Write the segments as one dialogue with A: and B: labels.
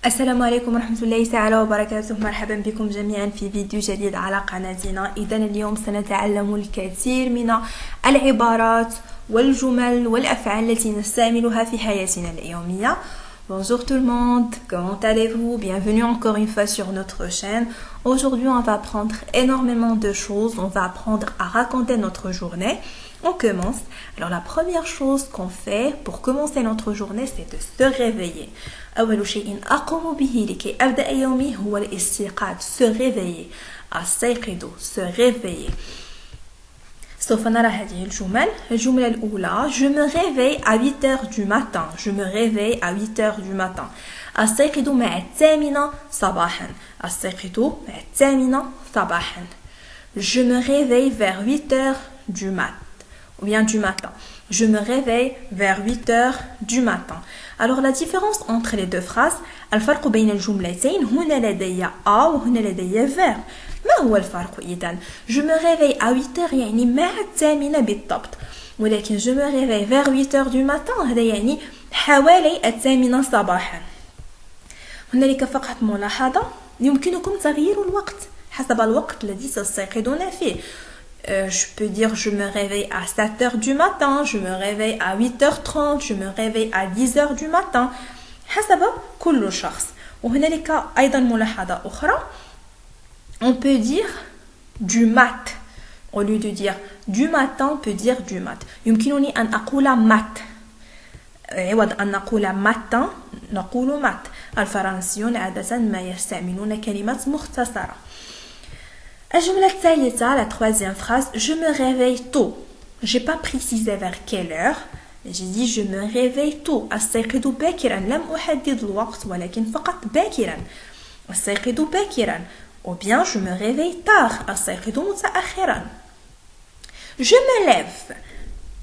A: السلام عليكم ورحمة الله تعالى وبركاته. مرحبا بكم جميعا في فيديو جديد على قناتنا. إذا اليوم سنتعلم الكثير من العبارات والجمل والأفعال التي نستعملها في حياتنا اليومية. Bonjour tout le monde, comment allez-vous? Bienvenue encore une fois sur notre chaîne. Aujourd'hui on va apprendre énormément de choses, on va apprendre à raconter notre journée. On commence. Alors la première chose qu'on fait pour commencer notre journée, c'est de se réveiller. أول شيء أقوم به لكي أبدأ يومي هو الاستيقاظ. Se réveiller. أستيقظ. Se réveiller. سوف نرى هذه الجمل. الجملة الأولى: Je me réveille à 8 heures du matin. Je me réveille à 8 heures du matin. أستيقظ مع الثامنة صباحا. أستيقظ مع الثامنة صباحا. Je me réveille vers 8 heures du matin. Ou bien du matin. Je me réveille vers 8 heures du matin. Alors la différence entre les deux phrases, الفرق بين الجملتين، هنا لدي A وهنا لدي vers. ما هو الفرق إذن؟ Je me réveille à 8 heures يعني مع الثامنة بالضبط، ولكن je me réveille vers 8 heures du matin هذا يعني حوالي الثامنة صباحا. هنالك فقط ملاحظة: يمكنكم تغيير الوقت حسب الوقت الذي تستيقظون فيه. Je peux dire je me réveille à 7 heures du matin, je me réveille à 8h30, je me réveille à 10 heures du matin. حسب كل شخص. وهنالك أيضا ملاحظة أخرى: on peut dire du mat. Au lieu de dire du matin, on peut dire du mat. يمكنني أن أقول mat. عوض أن نقول matin نقول mat. الفرنسيون عادة ما يستعملون كلمات مختصرة. الجملة الثالثة, la troisième phrase: je me réveille tôt. J'ai pas précisé vers quelle heure, mais j'ai dit je me réveille tôt. أستيقظ باكرا. لم أحدد الوقت ولكن فقط باكرا. أستيقظ باكرا. Ou bien je me réveille tard. أستيقظ متأخرا. Je me lève.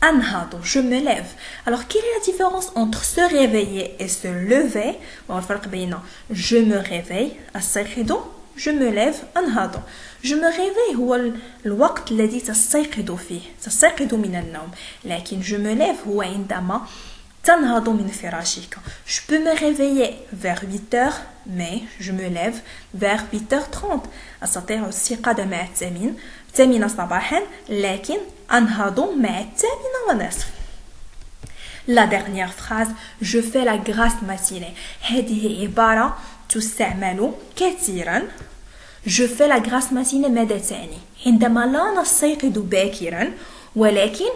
A: أنهض. Je me lève. Alors quelle est la différence entre se réveiller et se lever? الفرق بين je me réveille أستيقظ، je me lève أنهض. Je me réveille هو الوقت الذي تستيقظ فيه، تستيقظ من النوم، لكن je me lève هو عندما تنهض من فراشك. Je peux me réveiller vers 8 heures mais je me lève vers 8h30. أستطيع الاستيقاظ مع الثامنة صباحا لكن أنهض مع الثامنة ونصف. La dernière phrase: je fais la grasse matinée. هذه عبارة تستعمل كثيرا. Je fais la grasse matinée ماذا تعني؟ عندما لا نستيقظ باكرا ولكن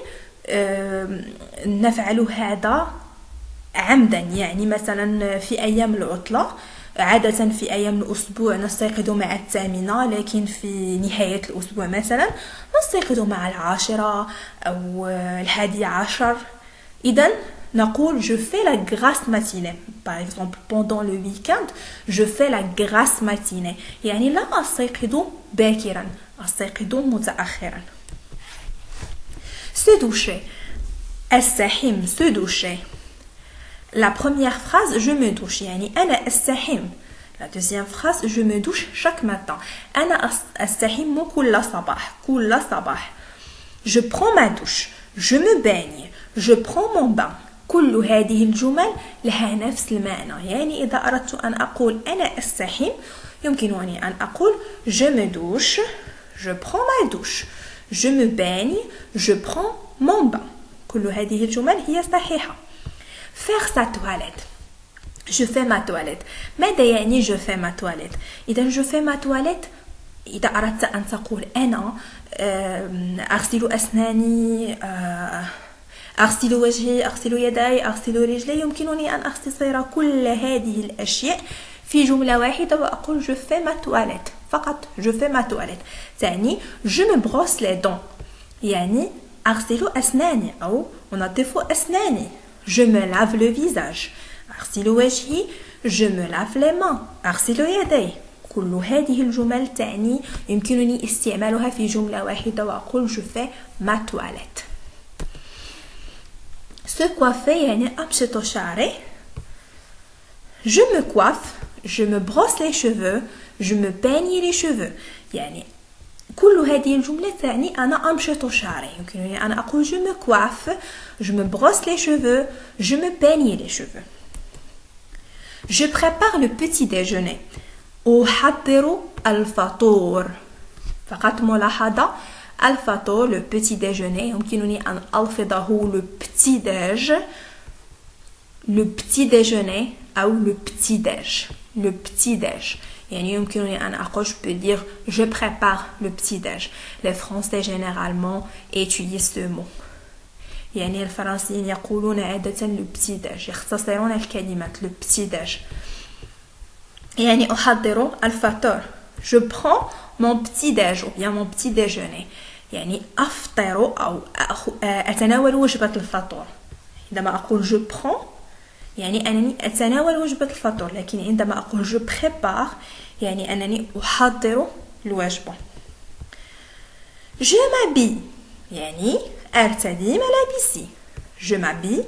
A: نفعل هذا عمدا، يعني مثلا في أيام العطلة، عادة في أيام الأسبوع نستيقظ مع الثامنة، لكن في نهاية الأسبوع مثلا نستيقظ مع 10 أو 11. إذن نقول je fais la grasse matinée. Par exemple, pendant le week-end, je fais la grasse matinée. يعني لا أستيقظ باكرا، أستيقظ متأخرا. Se doucher. أستحم. Se doucher. La première phrase: je me douche يعني أنا أستحم. La deuxième phrase: je me douche chaque matin. أنا أستحم كل صباح. كل صباح. Je prends ma douche. Je me baigne. Je prends mon bain. كل هذه الجمل لها نفس المعنى، يعني إذا أردت أن أقول أنا أستحم يمكنني أن أقول je me douche, je prends ma douche, je me baigne, je prends mon bain. كل هذه الجمل هي صحيحة. Faire sa toilette. Je fais ma toilette. ماذا يعني je fais ma toilette؟ إذا je fais ma toilette إذا أردت أن تقول أنا أغسل أسناني، أغسل وجهي، أغسل يدي، أغسل رجلي، يمكنني أن أختصر كل هذه الأشياء في جملة واحدة وأقول je fais ma toilette. فقط je fais ma toilette. تعني je me brosse les dents، يعني أغسل أسناني أو أنظف أسناني. je me lave le visage. أغسل وجهي. je me lave les mains. أغسل يدي. كل هذه الجمل تعني يمكنني استعمالها في جملة واحدة وأقول je fais ma toilette. Se coiffer يعني أمشط شعري. Je me coiffe. Je me brosse les cheveux. Je me peigne les cheveux. يعني كل هذه الجملة تعني أنا أمشط شعري. يمكنني أن أقول je me coiffe. Je me brosse les cheveux. Je me peigne les cheveux. Je prépare le petit déjeuner. أحضر الفطور. فقط ملاحظة الفطور le petit déjeuner يمكنني أن ألفظه le petit déj le petit déjeuner أو le petit déj le petit déj يعني يمكنني أن أقول je peux dire je prépare le petit déj. Les Français généralement utilisent ce mot. يعني الفرنسيين يقولون عادة le petit déj يختصرون الكلمات le petit déj. يعني أحضر الفطور. Je prends mon petit déj ou bien mon petit déjeuner. يعني أفطر أو أتناول وجبة الفطور. عندما أقول je prends يعني أنني أتناول وجبة الفطور. لكن عندما أقول je prépare يعني أنني أحضر الوجبة. Je m'habille يعني أرتدي ملابسي. Je m'habille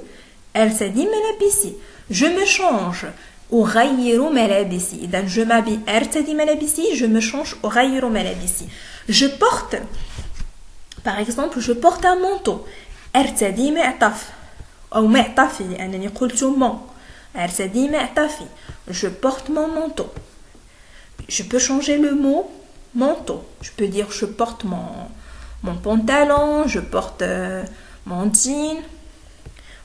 A: أرتدي ملابسي. Je me change أغير ملابسي. إذا je m'habille أرتدي ملابسي. Je me change أغير ملابسي. Je porte par exemple je porte un manteau. أرتدي معطف أو معطفي لأنني قلت mon. أرتدي معطفي. Je porte mon manteau. Je peux changer le mot manteau. Je peux dire je porte mon pantalon, je porte mon jean.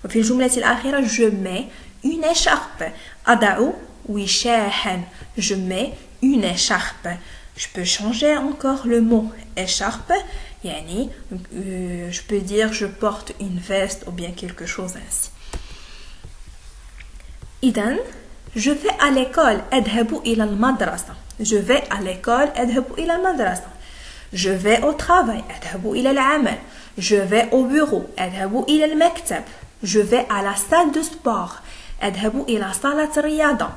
A: وفي الجملة الأخيرة je mets une écharpe. أضع وشاحا. Je mets une écharpe. Je peux changer encore le mot écharpe. يعني je peux dire je porte une veste ou bien quelque chose ainsi. إذن je vais à l'école أذهب إلى المدرسة. Je vais à l'école أذهب إلى المدرسة. Je vais au travail أذهب إلى العمل. Je vais au bureau أذهب إلى المكتب. Je vais à la salle de sport أذهب إلى صالة الرياضة.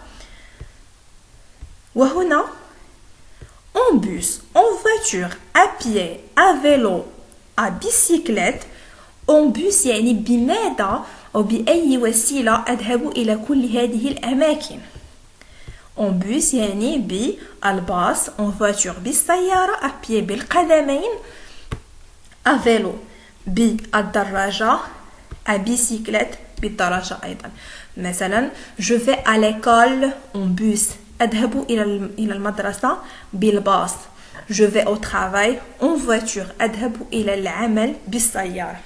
A: وهنا en bus, en voiture, à pied, à vélo, à bicyclette. En bus يعني بماذا أو بأي وسيلة أذهب إلى كل هذه الأماكن. En bus يعني بالباص. En voiture بالسيارة. à pied بالقدمين. à vélo بالدراجة. à bicyclette بالدراجة أيضا. مثلا je vais à l'école en bus. أذهب إلى المدرسة بالباص. Je vais au travail en voiture. أذهب إلى العمل بالسيارة.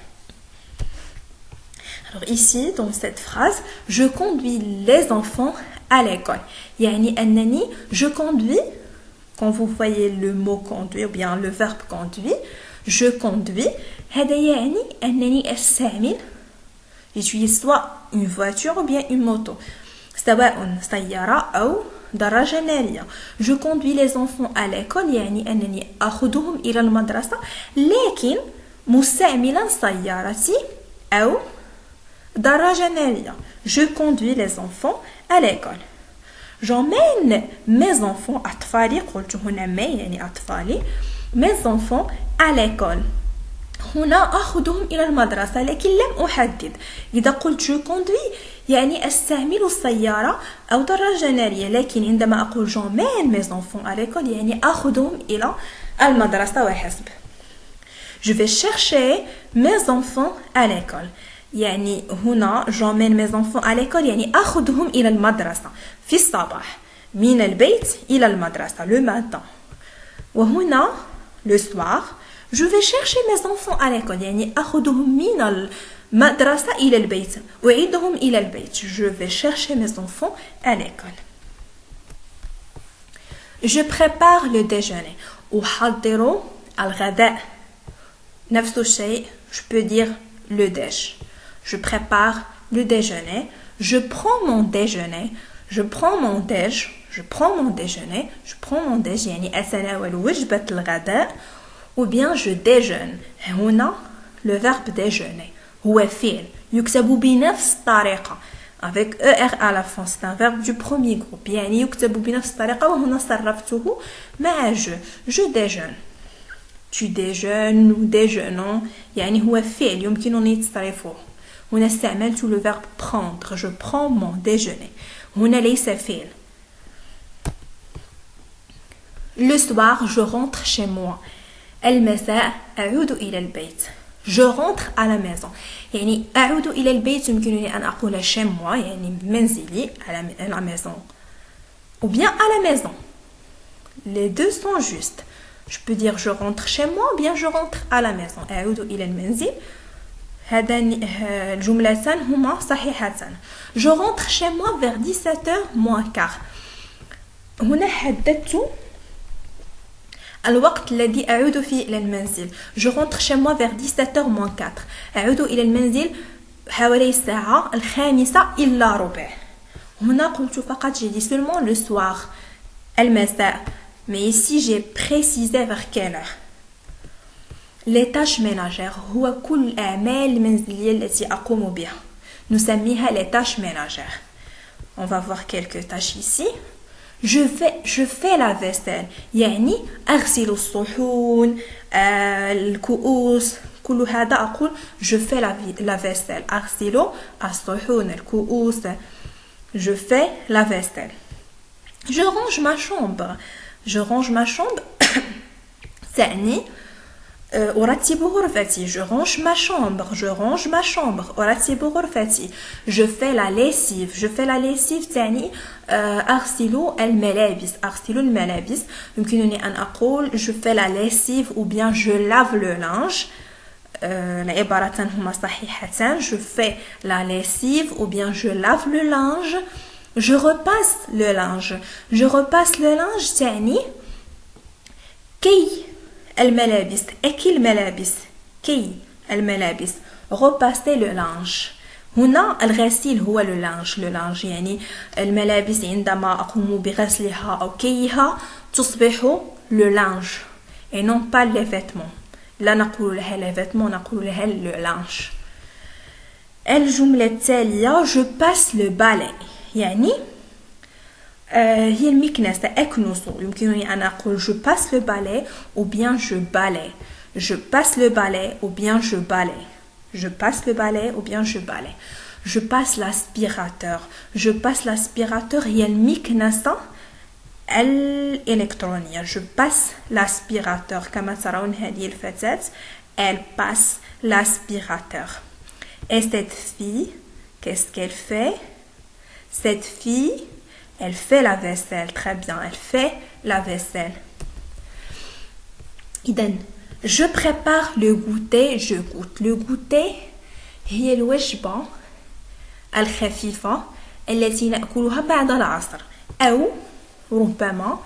A: Alors ici, dans cette phrase, je conduis les enfants à l'école. يعني أنني je conduis, quand vous voyez le mot conduire ou bien le verbe conduire, je conduis. هذا يعني أنني أستعمل j'utilise soit une voiture ou bien une moto. سواء سيارة أو دراجة نارية. Je conduis les enfants à l'école يعني أنني أخذهم إلى المدرسة لكن مستعملا سيارتي أو دراجة نارية. Je conduis les enfants à l'école. J'emmène mes enfants أطفالي. قلت هنا ما يعني أطفالي. Mes enfants à l'école. هنا أخذهم إلى المدرسة لكن لم أحدد. إذا قلت je conduis يعني أستعمل السيارة أو دراجة نارية. لكن عندما أقول j'emmène mes enfants à l'école يعني أخذهم إلى المدرسة وحسب. Je vais chercher mes enfants à l'école. يعني هنا j'emmène mes enfants à l'école يعني أخذهم إلى المدرسة في الصباح. من البيت إلى المدرسة le matin. وهنا le soir je vais chercher mes enfants à l'école يعني أخذهم من المدرسة إلى البيت. أعيدهم إلى البيت. Je vais chercher mes enfants à l'école. Je prépare le déjeuner. أحضر الغداء. نفس الشيء je peux dire le déj. Je prépare le déjeuner. Je prends mon déjeuner. Je prends mon déj. Je prends mon déjeuner. Je prends mon déj يعني أتناول وجبة الغداء. Ou bien je déjeune. هنا le verbe déjeuner هو فعل يكتب بنفس الطريقة avec ER à la fin. C'est un verbe du premier groupe يعني يكتب بنفس الطريقة وهنا صرفته مع je déjeune. Tu déjeunes nous déjeunons يعني هو فعل يمكنني تصريفه. هنا استعملت le verbe prendre. Je prends mon déjeuner. هنا ليس فعل. Le soir je rentre chez moi. المساء أعود إلى البيت. je rentre à la maison. يعني أعود إلى البيت يمكنني أن أقول chez moi يعني منزلي à la maison ou bien à la maison. Les deux sont justes. Je peux dire je rentre chez moi ou bien je rentre à la maison. أعود إلى المنزل. هذان الجملتان هما صحيحتان. Je rentre chez moi vers 17h moins quart. هنا حددت الوقت الذي أعود فيه إلى المنزل. Je rentre chez moi vers 17h moins 4. أعود إلى المنزل حوالي الساعة 5:45. هنا قلت فقط j'ai dit seulement le soir المساء. Mais ici j'ai précisé vers quelle heure. Les tâches ménagères هو كل الأعمال المنزلية التي أقوم بها. نسميها les tâches ménagères. On va voir quelques tâches ici. Je fais la vaisselle يعني أغسل الصحون الكؤوس كل هذا أقول je fais la vaisselle أغسل الصحون الكؤوس je fais la vaisselle. Je range ma chambre تعني أرتب غرفتي. Je range ma chambre أرتب غرفتي. Je fais la lessive تعني أغسل الملابس. يمكنني أن أقول je fais la lessive ou bien je lave le linge. العبارتان هما صحيحتان. Je fais la lessive ou bien je lave le linge. Je repasse le linge تعني كي الملابس كي الملابس. repasser le linge. هنا الغسيل هو le linge يعني الملابس عندما أقوم بغسلها أو كيها تصبح le linge et non pas les vêtements. لا نقول لها les vêtements نقول لها le linge. الجملة التالية je passe le balai يعني هي المكنسة أكنس. يمكنني أن أقول je passe le balai ou bien je balaie. Je passe le balai ou bien je balaie. Je passe le balai ou bien je balaie. Je passe l'aspirateur. هي المكنسة الإلكترونية. Je passe l'aspirateur. كما ترون هذه الفتاة elle passe l'aspirateur. Et cette fille, qu'est-ce qu'elle fait? Cette fille elle fait la vaisselle. Très bien, elle fait la vaisselle. إذن je prépare le goûter, je goûte. Le goûter هي الوجبة الخفيفة التي نأكلها بعد العصر أو ربما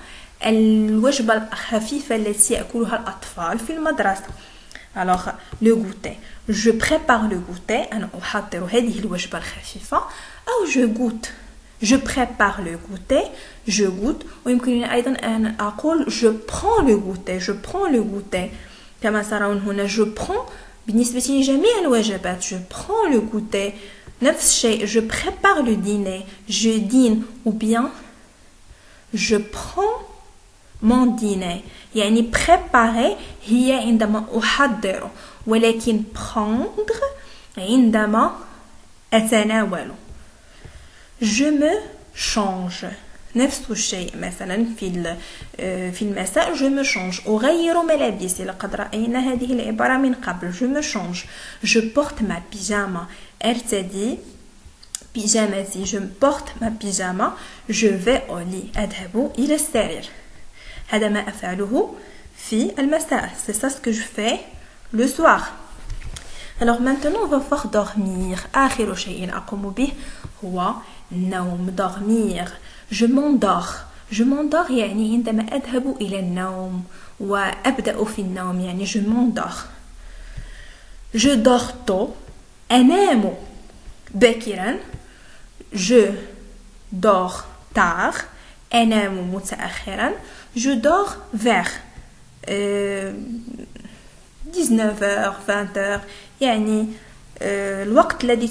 A: الوجبة الخفيفة التي يأكلها الأطفال في المدرسة. Alors le goûter. Je prépare le goûter. أنا أحضر هذه الوجبة الخفيفة أو je goûte. Je prépare le goûter, je goûte. ويمكنني أيضا أن أقول je prends le goûter. كما ترون هنا je prends بالنسبة لجميع الوجبات. Je prends le goûter. نفس الشيء je prépare le dîner, je dîne ou bien je prends mon dîner. يعني préparer هي عندما أحضر ولكن prendre عندما أتناول. Je me change. نفس الشيء مثلا في المساء je me change. أغير ملابسي. لقد رأينا هذه العبارة من قبل. Je me change. Je porte ma pyjama. أرتدي بيجامتي. Je porte ma pyjama. Je vais au lit. أذهب إلى السرير. هذا ما أفعله في المساء. C'est ça ce que je fais le soir. Alors maintenant on va voir dormir. آخر شيء أقوم به هو النوم. dormir. je m'endors يعني عندما أذهب إلى النوم وأبدأ في النوم يعني je m'endors. je dors tôt. أنام باكرا. je dors tard. أنام متأخرا. je dors vers 19h 20h يعني الوقت الذي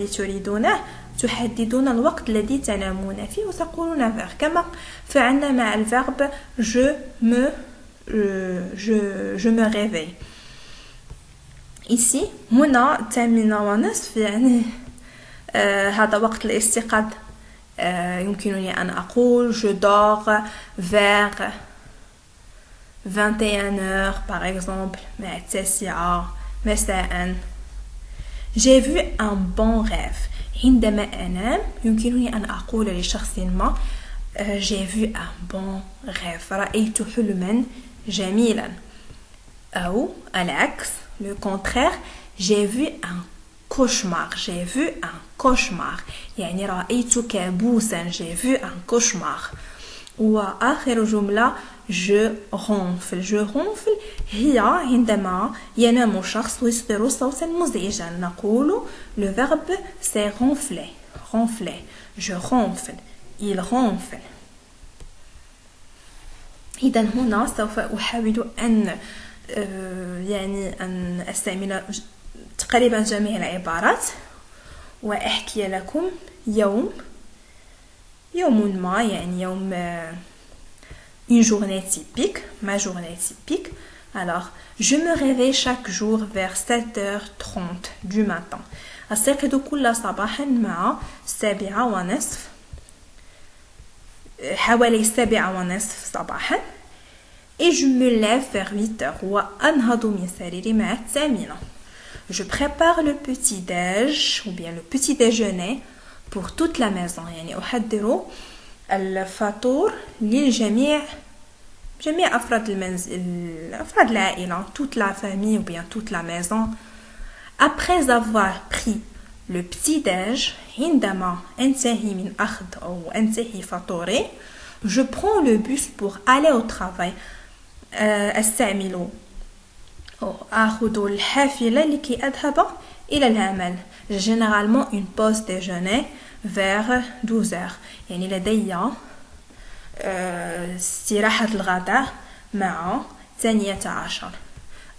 A: تريدونه تحددون الوقت الذي تنامون فيه وتقولون vers. كما فعلنا مع الفيرب je me réveille. ici هنا 8:30 يعني هذا وقت الاستيقاظ. يمكنني أن أقول je dors vers 21h par exemple مع التاسعة مساء. J'ai vu un bon rêve. عندما أنام يمكنني أن أقول لشخص ما j'ai vu un bon rêve. رأيت حلما جميلا. أو العكس le contraire j'ai vu un cauchemar. J'ai vu un cauchemar. يعني رأيت كابوسا. J'ai vu un cauchemar. وآخر جملة je ronfle. Je ronfle هي عندما ينام الشخص ويصدر صوتا مزعجا. نقول le verbe c'est ronfler. Ronfler. Je ronfle. Il ronfle. إذا هنا سوف أحاول أن أن أستعمل تقريبا جميع العبارات وأحكي لكم يوم ما يوم une journée typique, ma journée typique. Alors, je me réveille chaque jour vers 7h30 du matin. أستيقظ كل صباح مع 7:30 حوالي 7:30 صباحا. Et je me lève vers 8h وأنهض من سريري مع 8. Je prépare le petit déj ou bien le petit déjeuner pour toute la maison. يعني أحضر الفطور للجميع جميع أفراد المنزل أفراد العائلة toute la famille ou bien toute la maison. Après avoir pris le petit déj عندما أنتهي من أخذ أو أنتهي فطوري je prends le bus pour aller au travail. أستعمل أو أخذ الحافلة لكي أذهب إلى العمل. Généralement une pause déjeuner vers 12h. يعني لدي استراحة الغداء مع 12.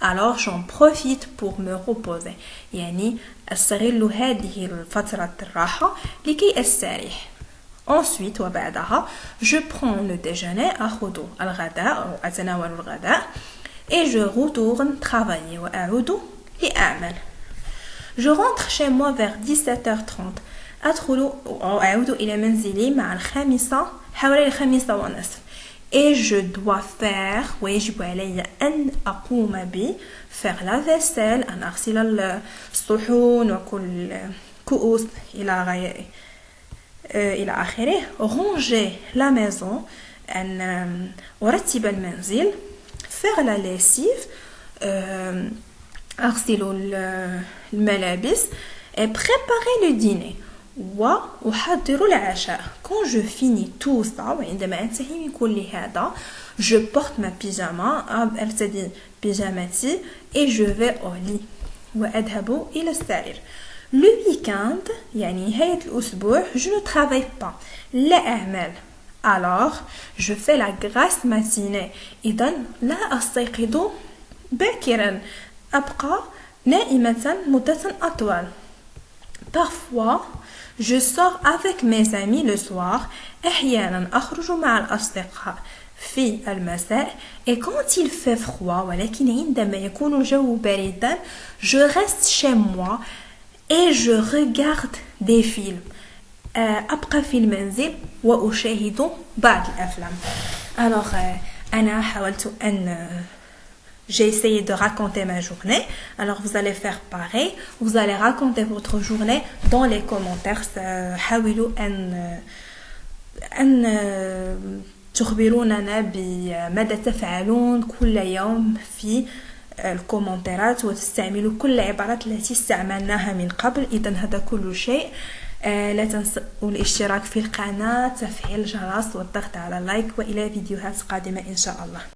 A: Alors j'en profite pour me reposer. يعني أستغل هذه الفترة الراحة لكي أستريح. Ensuite وبعدها je prends le déjeuner أخذ الغداء أو أتناول الغداء et je retourne travailler وأعود لأعمل. Je rentre chez moi vers 17h30. أدخل أو أعود إلى منزلي مع 5 حوالي 5:30. Et je dois faire ويجب علي أن أقوم ب faire la vaisselle أن أغسل الصحون وكل كؤوس إلى آخره. ranger la maison أن أرتب المنزل. faire la lessive أغسل الملابس et préparer le dîner وأحضر العشاء. Quand je finis tout ça وعندما أنتهي من كل هذا je porte ma pyjama أرتدي بيجامتي et je vais au lit وأذهب إلى السرير. Le week-end يعني نهاية الأسبوع je ne travaille pas لا أعمل. Alors je fais la grasse matinée. إذن لا أستيقظ باكرا أبقى نائمة مدة أطول. Parfois je sors avec mes amis le soir. أحيانا أخرج مع الأصدقاء في المساء. Et quand il fait froid ولكن عندما يكون الجو باردا je reste chez moi et je regarde des films. أبقى في المنزل وأشاهد بعض الأفلام. Alors أنا حاولت أن j'ai essayé de raconter ma journée. Alors vous allez faire pareil. Vous allez raconter votre journée dans les commentaires. حاولوا أن تخبروننا بماذا تفعلون كل يوم في الكومنتات وتستعملوا كل العبارات التي استعملناها من قبل. إذن هذا كل شيء. لا تنسوا الاشتراك في القناة، تفعيل الجرس والضغط على لايك، وإلى فيديوهات قادمة إن شاء الله.